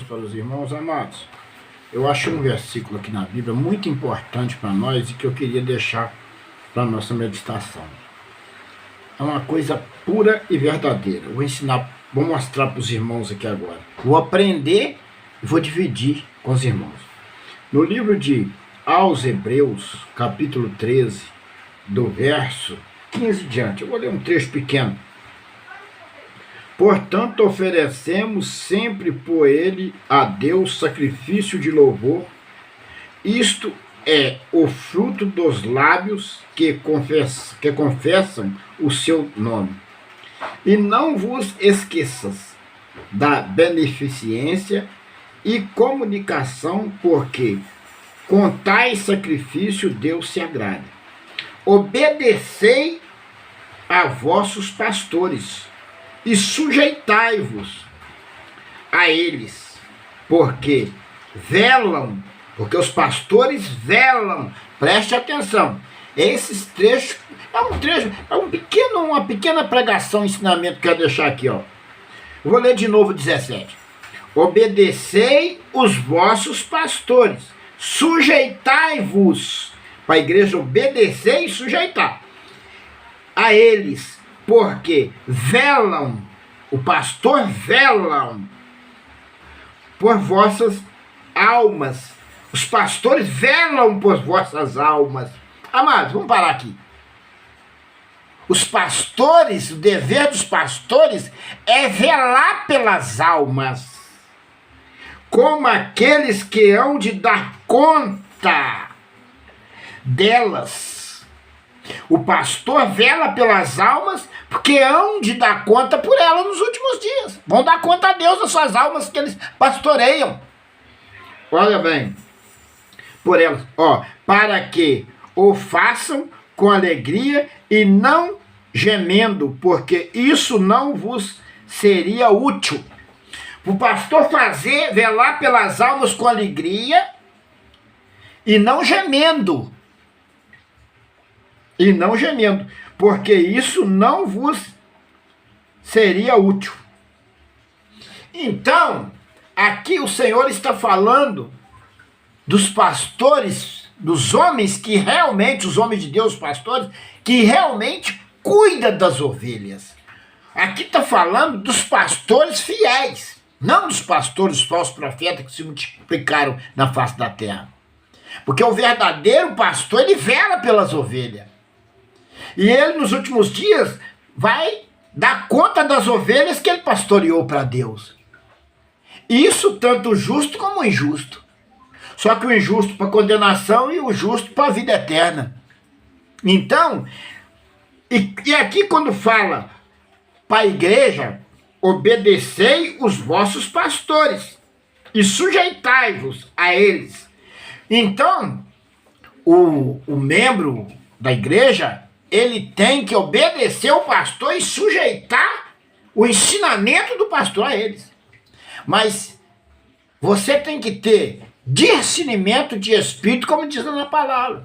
Para os irmãos amados, eu acho um versículo aqui na Bíblia muito importante para nós e que eu queria deixar para a nossa meditação. É uma coisa pura e verdadeira. Vou mostrar para os irmãos aqui agora. Vou aprender e vou dividir com os irmãos. No livro de Aos Hebreus, capítulo 13, do verso 15 diante, eu vou ler um trecho pequeno. Portanto, oferecemos sempre por ele a Deus sacrifício de louvor. Isto é o fruto dos lábios que confessam o seu nome. E não vos esqueças da beneficência e comunicação, porque com tais sacrifício Deus se agrada. Obedecei a vossos pastores e sujeitai-vos a eles, porque os pastores velam. Preste atenção. Esses trechos uma pequena pregação, ensinamento que eu quero deixar aqui, ó. Vou ler de novo 17. Obedecei os vossos pastores, sujeitai-vos. Para a igreja obedecer e sujeitar a eles, porque velam, o pastor velam por vossas almas. Os pastores velam por vossas almas. Amados, vamos parar aqui. Os pastores, o dever dos pastores é velar pelas almas, como aqueles que hão de dar conta delas. O pastor vela pelas almas porque hão de dar conta por elas nos últimos dias. Vão dar conta a Deus das suas almas que eles pastoreiam. Olha bem, por elas, para que o façam com alegria e não gemendo, porque isso não vos seria útil. O pastor velar pelas almas com alegria e não gemendo. Porque isso não vos seria útil. Então, aqui o Senhor está falando dos pastores, dos homens que realmente, os homens de Deus, os pastores, que realmente cuidam das ovelhas. Aqui está falando dos pastores fiéis, não dos pastores falsos profetas que se multiplicaram na face da terra. Porque o verdadeiro pastor, ele vela pelas ovelhas. E ele, nos últimos dias, vai dar conta das ovelhas que ele pastoreou para Deus. Isso tanto o justo como o injusto. Só que o injusto para condenação e o justo para a vida eterna. Então, e aqui quando fala para a igreja, obedecei os vossos pastores e sujeitai-vos a eles. Então, o membro da igreja, ele tem que obedecer o pastor e sujeitar o ensinamento do pastor a eles. Mas você tem que ter discernimento de espírito, como diz na palavra.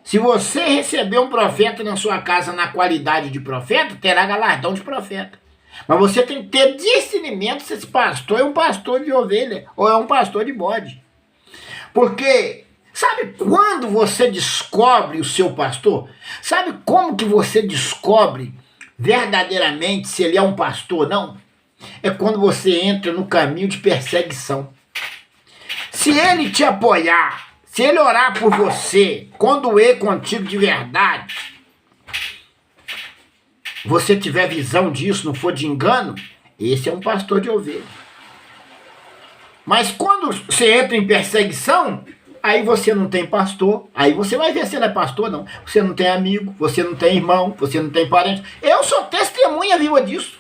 Se você receber um profeta na sua casa na qualidade de profeta, terá galardão de profeta. Mas você tem que ter discernimento se esse pastor é um pastor de ovelha ou é um pastor de bode. Porque sabe quando você descobre o seu pastor? Sabe como que você descobre verdadeiramente se ele é um pastor ou não? É quando você entra no caminho de perseguição. Se ele te apoiar, se ele orar por você, condoer contigo de verdade, você tiver visão disso, não for de engano, esse é um pastor de ovelha. Mas quando você entra em perseguição, aí você não tem pastor, aí você vai ver se ele é pastor, não. Você não tem amigo, você não tem irmão, você não tem parente. Eu sou testemunha viva disso.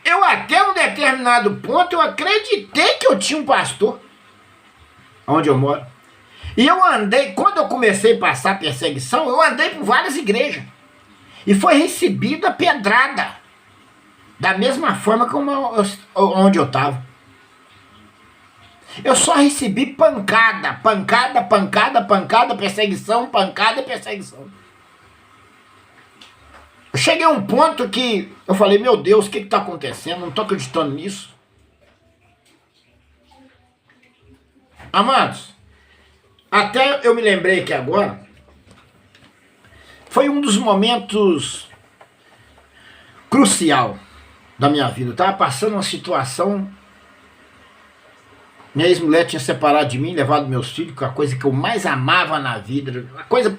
Eu até um determinado ponto, eu acreditei que eu tinha um pastor, onde eu moro. E eu andei, quando eu comecei a passar perseguição, eu andei por várias igrejas. E foi recebida pedrada, da mesma forma como onde eu estava. Eu só recebi pancada, perseguição, pancada e perseguição. Eu cheguei a um ponto que eu falei, meu Deus, o que está acontecendo? Não estou acreditando nisso. Amados, até eu me lembrei que agora foi um dos momentos crucial da minha vida. Eu estava passando uma situação. Minha ex-mulher tinha separado de mim, levado meus filhos, que é a coisa que eu mais amava na vida. A coisa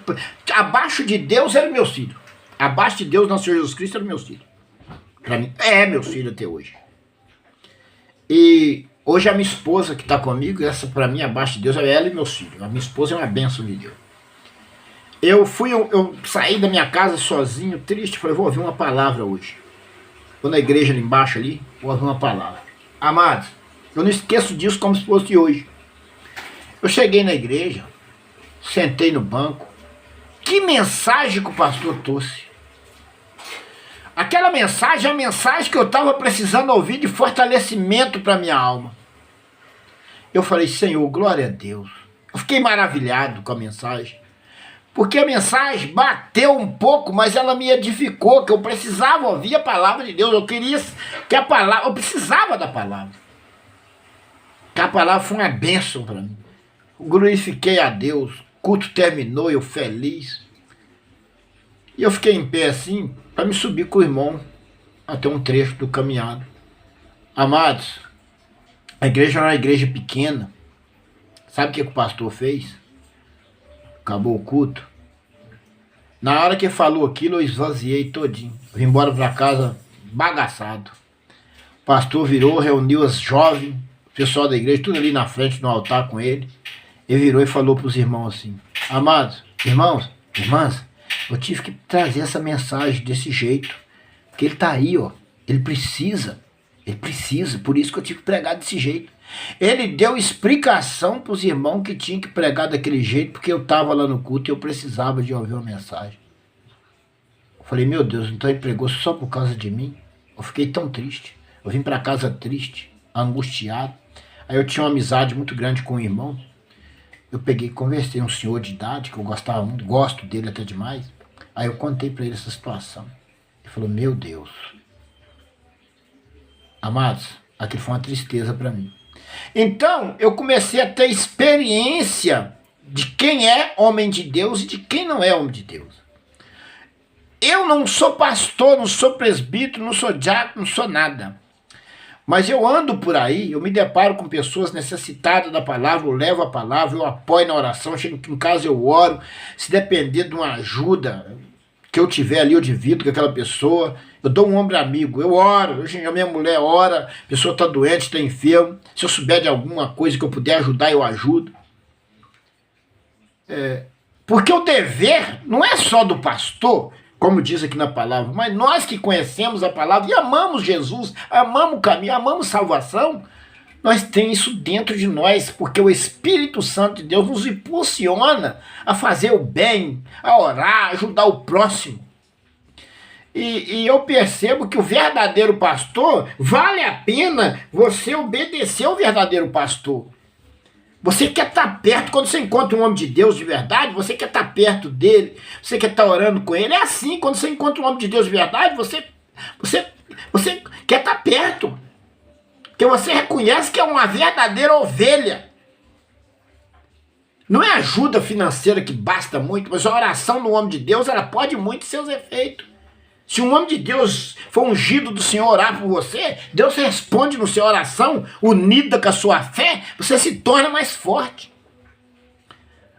abaixo de Deus era meus filhos. Abaixo de Deus, nosso Senhor Jesus Cristo, era meus filhos. Para mim, é meus filhos até hoje. E hoje a minha esposa que está comigo, essa para mim, abaixo de Deus, é ela e meus filhos. A minha esposa é uma bênção de Deus. Eu saí da minha casa sozinho, triste, falei, vou ouvir uma palavra hoje. Vou na igreja ali embaixo ali, vou ouvir uma palavra. Amados, eu não esqueço disso como se fosse hoje. Eu cheguei na igreja, sentei no banco. Que mensagem que o pastor trouxe? Aquela mensagem é a mensagem que eu estava precisando ouvir de fortalecimento para minha alma. Eu falei, Senhor, glória a Deus. Eu fiquei maravilhado com a mensagem. Porque a mensagem bateu um pouco, mas ela me edificou, que eu precisava ouvir a palavra de Deus. Eu queria que a palavra, eu precisava da palavra. Que a palavra foi uma bênção para mim. Eu glorifiquei a Deus. O culto terminou, eu feliz. E eu fiquei em pé assim, para me subir com o irmão até um trecho do caminhado. Amados, a igreja era uma igreja pequena. Sabe o que o pastor fez? Acabou o culto. Na hora que ele falou aquilo, eu esvaziei todinho. Vim embora para casa bagaçado. O pastor virou, reuniu os jovens, o pessoal da igreja, tudo ali na frente, no altar com ele. Ele virou e falou para os irmãos assim, amados, irmãos, irmãs, eu tive que trazer essa mensagem desse jeito. Porque ele está aí, ó. Ele precisa, por isso que eu tive que pregar desse jeito. Ele deu explicação para os irmãos que tinham que pregar daquele jeito, porque eu estava lá no culto e eu precisava de ouvir uma mensagem. Eu falei, meu Deus, então ele pregou só por causa de mim? Eu fiquei tão triste. Eu vim para casa triste, angustiado. Aí eu tinha uma amizade muito grande com o irmão. Eu peguei e conversei, um senhor de idade, que eu gostava muito, gosto dele até demais. Aí eu contei para ele essa situação. Ele falou, meu Deus. Amados, aquilo foi uma tristeza para mim. Então, eu comecei a ter experiência de quem é homem de Deus e de quem não é homem de Deus. Eu não sou pastor, não sou presbítero, não sou diácono, não sou nada. Mas eu ando por aí, eu me deparo com pessoas necessitadas da palavra, eu levo a palavra, eu apoio na oração, chego em casa, eu oro. Se depender de uma ajuda que eu tiver ali, eu divido com aquela pessoa. Eu dou um ombro amigo, eu oro. Hoje a minha mulher ora, a pessoa está doente, está enferma. Se eu souber de alguma coisa que eu puder ajudar, eu ajudo. Porque o dever não é só do pastor, como diz aqui na palavra, mas nós que conhecemos a palavra e amamos Jesus, amamos o caminho, amamos salvação, nós temos isso dentro de nós, porque o Espírito Santo de Deus nos impulsiona a fazer o bem, a orar, a ajudar o próximo. E eu percebo que o verdadeiro pastor, vale a pena você obedecer ao verdadeiro pastor. Você quer estar perto, quando você encontra um homem de Deus de verdade, você quer estar perto dele, você quer estar orando com ele. É assim, quando você encontra um homem de Deus de verdade, você quer estar perto. Porque você reconhece que é uma verdadeira ovelha. Não é ajuda financeira que basta muito, mas a oração do homem de Deus, ela pode muito seus efeitos. Se um homem de Deus for ungido do Senhor orar por você, Deus responde no seu oração, unida com a sua fé, você se torna mais forte.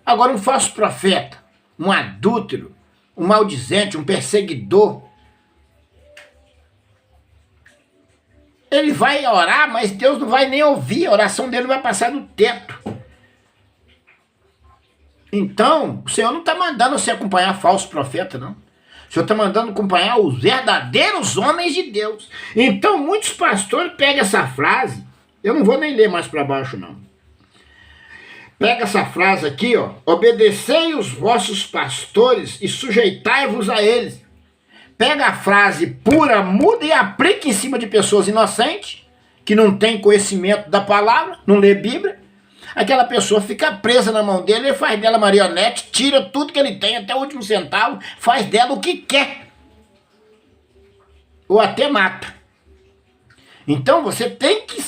Agora um falso profeta, um adúltero, um maldizente, um perseguidor, ele vai orar, mas Deus não vai nem ouvir, a oração dele vai passar no teto. Então, o Senhor não está mandando você acompanhar falso profeta, não. O Senhor está mandando acompanhar os verdadeiros homens de Deus. Então, muitos pastores pegam essa frase, eu não vou nem ler mais para baixo, não. Pega essa frase aqui, ó. Obedecei os vossos pastores e sujeitai-vos a eles. Pega a frase pura, muda e aplica em cima de pessoas inocentes, que não têm conhecimento da palavra, não lê Bíblia. Aquela pessoa fica presa na mão dele, ele faz dela marionete, tira tudo que ele tem, até o último centavo, faz dela o que quer. Ou até mata. Então você tem que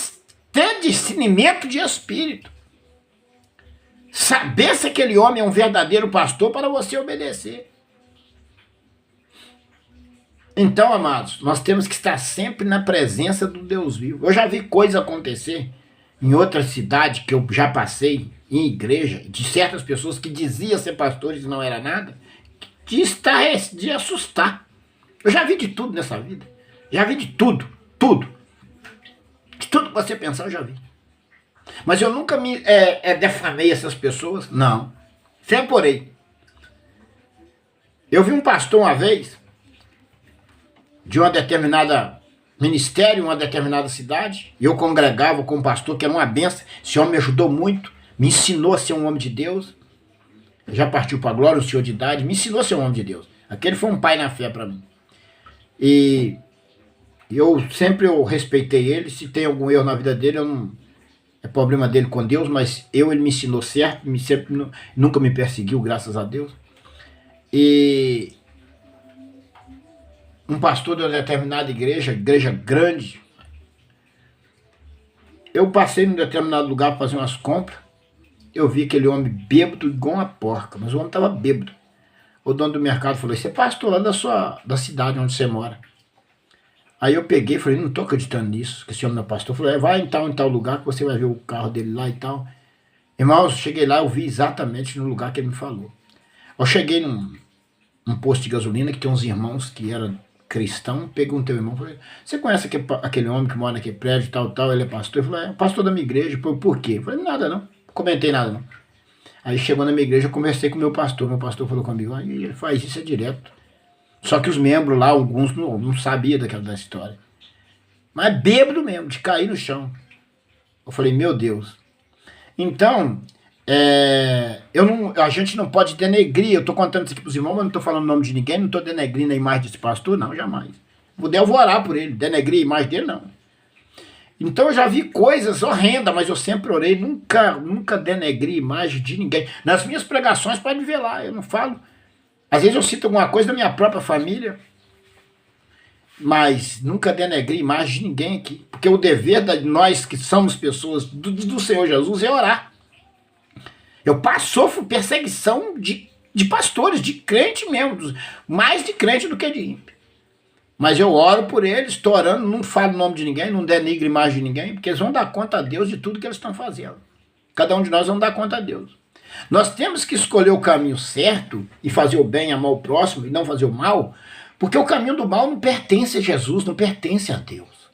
ter discernimento de espírito. saber se aquele homem é um verdadeiro pastor para você obedecer. Então, amados, nós temos que estar sempre na presença do Deus vivo. Eu já vi coisa acontecer em outra cidade que eu já passei, em igreja, de certas pessoas que diziam ser pastores e não era nada, de assustar. Eu já vi de tudo nessa vida. Já vi de tudo, tudo. De tudo que você pensar, eu já vi. Mas eu nunca defamei essas pessoas, não. Sempre orei. Eu vi um pastor uma vez, de uma determinada ministério, uma determinada cidade, e eu congregava com um pastor que era uma benção. Esse homem me ajudou muito, me ensinou a ser um homem de Deus. Já partiu para a glória, um senhor de idade, me ensinou a ser um homem de Deus. Aquele foi um pai na fé para mim. E eu sempre respeitei ele. Se tem algum erro na vida dele, eu não, é problema dele com Deus, mas ele me ensinou certo, nunca me perseguiu, graças a Deus. E um pastor de uma determinada igreja grande, eu passei num determinado lugar para fazer umas compras, eu vi aquele homem bêbado igual uma porca, mas o homem estava bêbado. O dono do mercado falou: você é pastor lá da cidade onde você mora. Aí eu peguei e falei: não estou acreditando nisso, que esse homem é pastor. Falei: vai em tal lugar que você vai ver o carro dele lá e tal. Irmãos, cheguei lá, eu vi exatamente no lugar que ele me falou. Eu cheguei num posto de gasolina que tem uns irmãos que eram cristãos, perguntei ao irmão, falei: você conhece aquele homem que mora naquele prédio, tal, ele é pastor? Ele falou: é pastor da minha igreja. Por quê? Eu falei: nada não, comentei nada não. Aí chegou na minha igreja, eu conversei com o meu pastor falou comigo: ele faz isso direto. Só que os membros lá, alguns não sabiam da história. Mas bêbado mesmo, de cair no chão. Eu falei: meu Deus. Então, a gente não pode denegrir. Eu estou contando isso aqui para os irmãos, mas não estou falando o nome de ninguém, não estou denegrindo a imagem desse pastor, não, jamais. Eu vou orar por ele, denegrir a imagem dele, não. Então eu já vi coisas horrendas, mas eu sempre orei, nunca denegri a imagem de ninguém. Nas minhas pregações, pode ver lá, eu não falo. Às vezes eu cito alguma coisa da minha própria família, mas nunca denegri a imagem de ninguém aqui. Porque o dever de nós que somos pessoas do Senhor Jesus é orar. Eu sofro perseguição de pastores, de crente mesmo, mais de crente do que de ímpio. Mas eu oro por eles, estou orando, não falo o nome de ninguém, não denigro a imagem de ninguém, porque eles vão dar conta a Deus de tudo que eles estão fazendo. Cada um de nós vamos dar conta a Deus. Nós temos que escolher o caminho certo e fazer o bem, amar o próximo e não fazer o mal, porque o caminho do mal não pertence a Jesus, não pertence a Deus.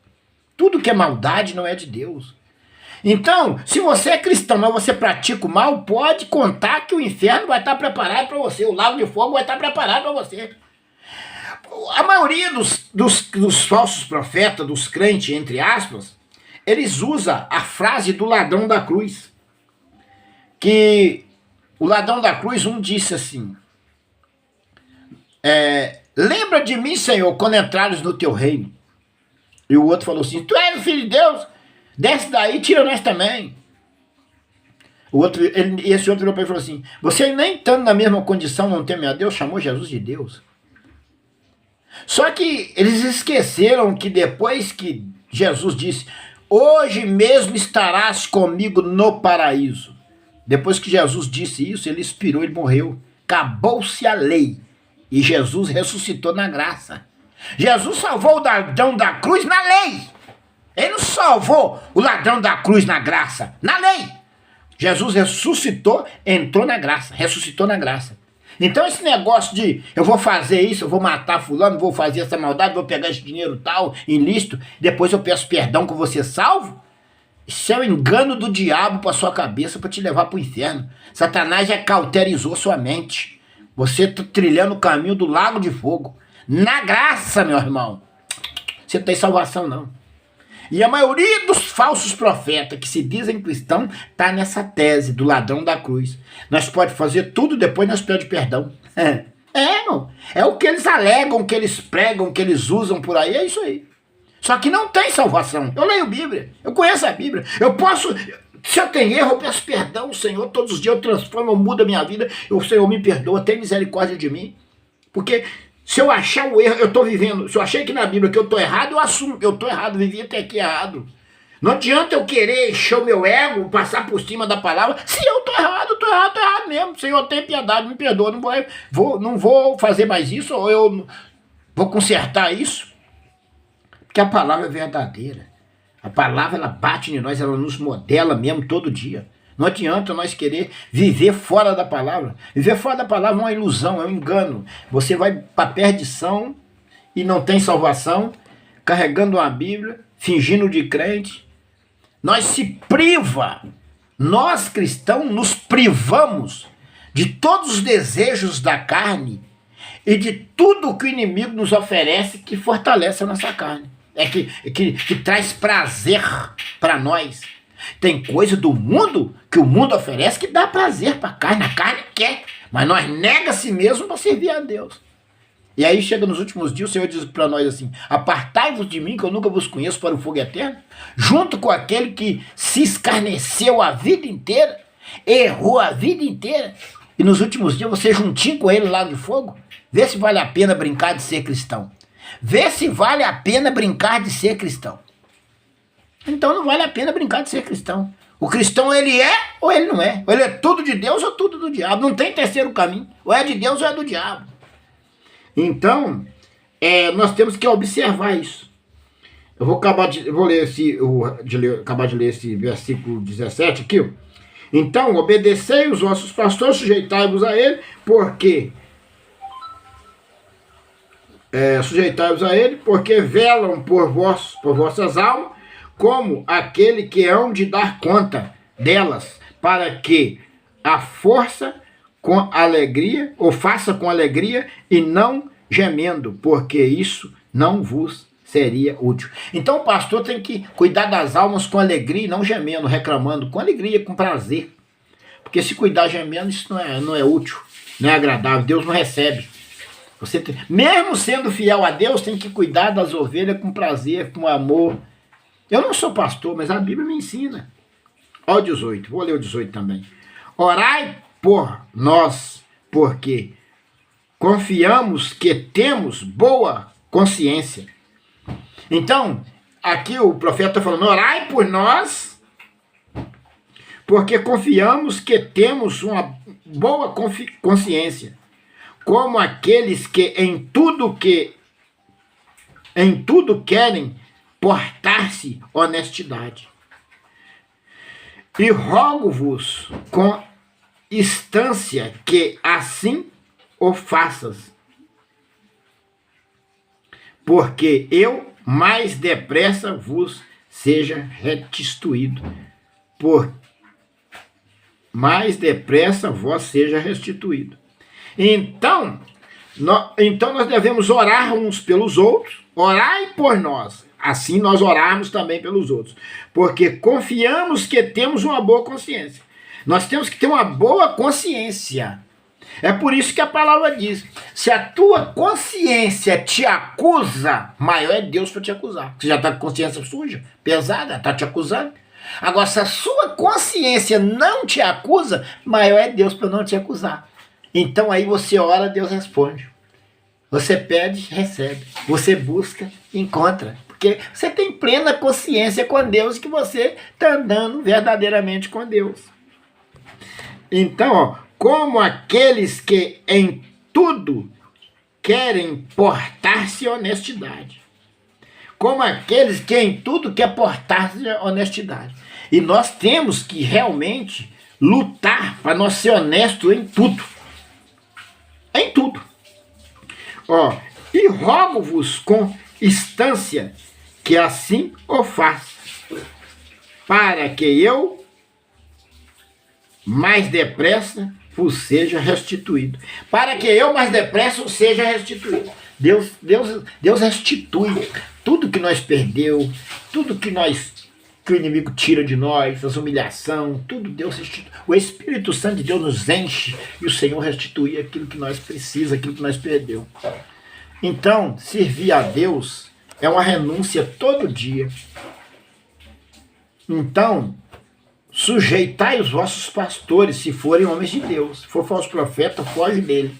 Tudo que é maldade não é de Deus. Então, se você é cristão, mas você pratica o mal, pode contar que o inferno vai estar preparado para você, o lago de fogo vai estar preparado para você. A maioria dos falsos profetas, dos crentes, entre aspas, eles usam a frase do ladrão da cruz. Que o ladrão da cruz, um disse assim: lembra de mim, Senhor, quando entrares no teu reino. E o outro falou assim: tu és o filho de Deus, desce daí e tira nós também. Esse outro virou para ele e falou assim: você nem estando na mesma condição, não teme a Deus, chamou Jesus de Deus. Só que eles esqueceram que depois que Jesus disse: hoje mesmo estarás comigo no paraíso. Depois que Jesus disse isso, ele expirou, ele morreu. Acabou-se a lei. E Jesus ressuscitou na graça. Jesus salvou o ladrão da cruz na lei. Ele não salvou o ladrão da cruz na graça, na lei. Jesus ressuscitou, entrou na graça, ressuscitou na graça. Então esse negócio de eu vou fazer isso, eu vou matar fulano, vou fazer essa maldade, vou pegar esse dinheiro tal, ilícito, depois eu peço perdão que você salvo, isso é o engano do diabo para sua cabeça para te levar para o inferno. Satanás já cauterizou sua mente. Você está trilhando o caminho do lago de fogo. Na graça, meu irmão. Você não tem salvação, não. E a maioria dos falsos profetas que se dizem cristãos está nessa tese do ladrão da cruz. Nós podemos fazer tudo, depois nós pedimos perdão. Irmão. É o que eles alegam, que eles pregam, que eles usam por aí, é isso aí. Só que não tem salvação. Eu leio Bíblia, eu conheço a Bíblia. Eu posso, se eu tenho erro, eu peço perdão ao Senhor. Todos os dias eu transformo, eu mudo a minha vida. O Senhor me perdoa, tem misericórdia de mim. Porque se eu achar o erro, eu estou vivendo. Se eu achei que na Bíblia que eu estou errado, eu assumo que eu estou errado, vivi até aqui errado. Não adianta eu querer encher o meu ego, passar por cima da palavra. Se eu tô errado, tô errado mesmo. Senhor, tem piedade, me perdoa. Não vou fazer mais isso, ou eu vou consertar isso. Porque a palavra é verdadeira. A palavra, ela bate em nós, ela nos modela mesmo todo dia. Não adianta nós querer viver fora da palavra. Viver fora da palavra é uma ilusão, é um engano. Você vai para a perdição e não tem salvação, carregando uma Bíblia, fingindo de crente. Nós cristãos nos privamos de todos os desejos da carne e de tudo que o inimigo nos oferece que fortalece a nossa carne. Que traz prazer para nós. Tem coisa do mundo que o mundo oferece que dá prazer para a carne. A carne quer, mas nós nega a si mesmo para servir a Deus. E aí chega nos últimos dias, o Senhor diz para nós assim: apartai-vos de mim, que eu nunca vos conheço, para o fogo eterno. Junto com aquele que se escarneceu a vida inteira, errou a vida inteira, e nos últimos dias você juntinho com ele lá no fogo. Vê se vale a pena brincar de ser cristão. Vê se vale a pena brincar de ser cristão. Então não vale a pena brincar de ser cristão. O cristão, ele é ou ele não é. Ou ele é tudo de Deus ou tudo do diabo. Não tem terceiro caminho. Ou é de Deus ou é do diabo. Então, nós temos que observar isso. Eu vou acabar de ler esse versículo 17 aqui. Ó. Então, obedecei os vossos pastores, sujeitai-vos a ele, porque velam por vossas almas, como aquele que hão de dar conta delas, para que a força com alegria, ou faça com alegria e não gemendo, porque isso não vos seria útil. Então o pastor tem que cuidar das almas com alegria e não gemendo, reclamando, com alegria, com prazer. Porque se cuidar gemendo, isso não é útil, não é agradável, Deus não recebe. Mesmo sendo fiel a Deus, tem que cuidar das ovelhas com prazer, com amor. Eu não sou pastor, mas a Bíblia me ensina. Olha o 18, vou ler o 18 também. Orai por nós, porque confiamos que temos boa consciência. Então, aqui o profeta está falando, orai por nós, porque confiamos que temos uma boa consciência, como aqueles que em tudo querem portar-se honestidade. E rogo-vos com instância que assim o faças, porque eu mais depressa vos seja restituído. Mais depressa vós seja restituído. Então nós devemos orar uns pelos outros, orai por nós, assim nós orarmos também pelos outros, porque confiamos que temos uma boa consciência. Nós temos que ter uma boa consciência. É por isso que a palavra diz, se a tua consciência te acusa, maior é Deus para te acusar. Você já está com consciência suja, pesada, está te acusando. Agora, se a sua consciência não te acusa, maior é Deus para não te acusar. Então aí você ora, Deus responde. Você pede, recebe. Você busca, encontra. Porque você tem plena consciência com Deus que você está andando verdadeiramente com Deus. Então, ó, como aqueles que em tudo querem portar-se honestidade. Como aqueles que em tudo querem portar-se honestidade. E nós temos que realmente lutar para nós ser honestos em tudo. Em tudo. Ó, e rogo-vos com instância que assim o faça, para que eu mais depressa vos seja restituído. Para que eu mais depressa vos seja restituído. Deus restitui tudo que nós perdeu, tudo que o inimigo tira de nós, as humilhações, tudo Deus restitui. O Espírito Santo de Deus nos enche e o Senhor restitui aquilo que nós precisamos, aquilo que nós perdeu. Então, servir a Deus é uma renúncia todo dia. Então, sujeitai os vossos pastores, se forem homens de Deus. Se for falso profeta, foge dele.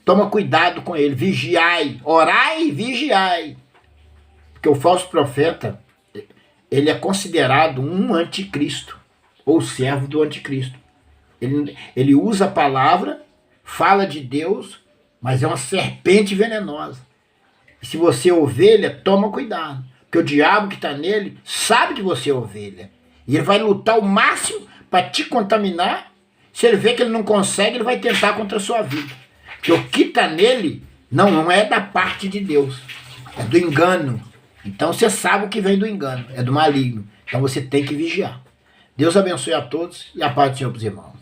Toma cuidado com ele, vigiai, orai e vigiai. Porque o falso profeta, ele é considerado um anticristo, ou servo do anticristo. Ele usa a palavra, fala de Deus, mas é uma serpente venenosa. E se você é ovelha, toma cuidado, porque o diabo que está nele sabe que você é ovelha. E ele vai lutar o máximo para te contaminar. Se ele vê que ele não consegue, ele vai tentar contra a sua vida. Porque o que está nele não é da parte de Deus, é do engano. Então você sabe o que vem do engano, é do maligno. Então você tem que vigiar. Deus abençoe a todos e a paz do Senhor para os irmãos.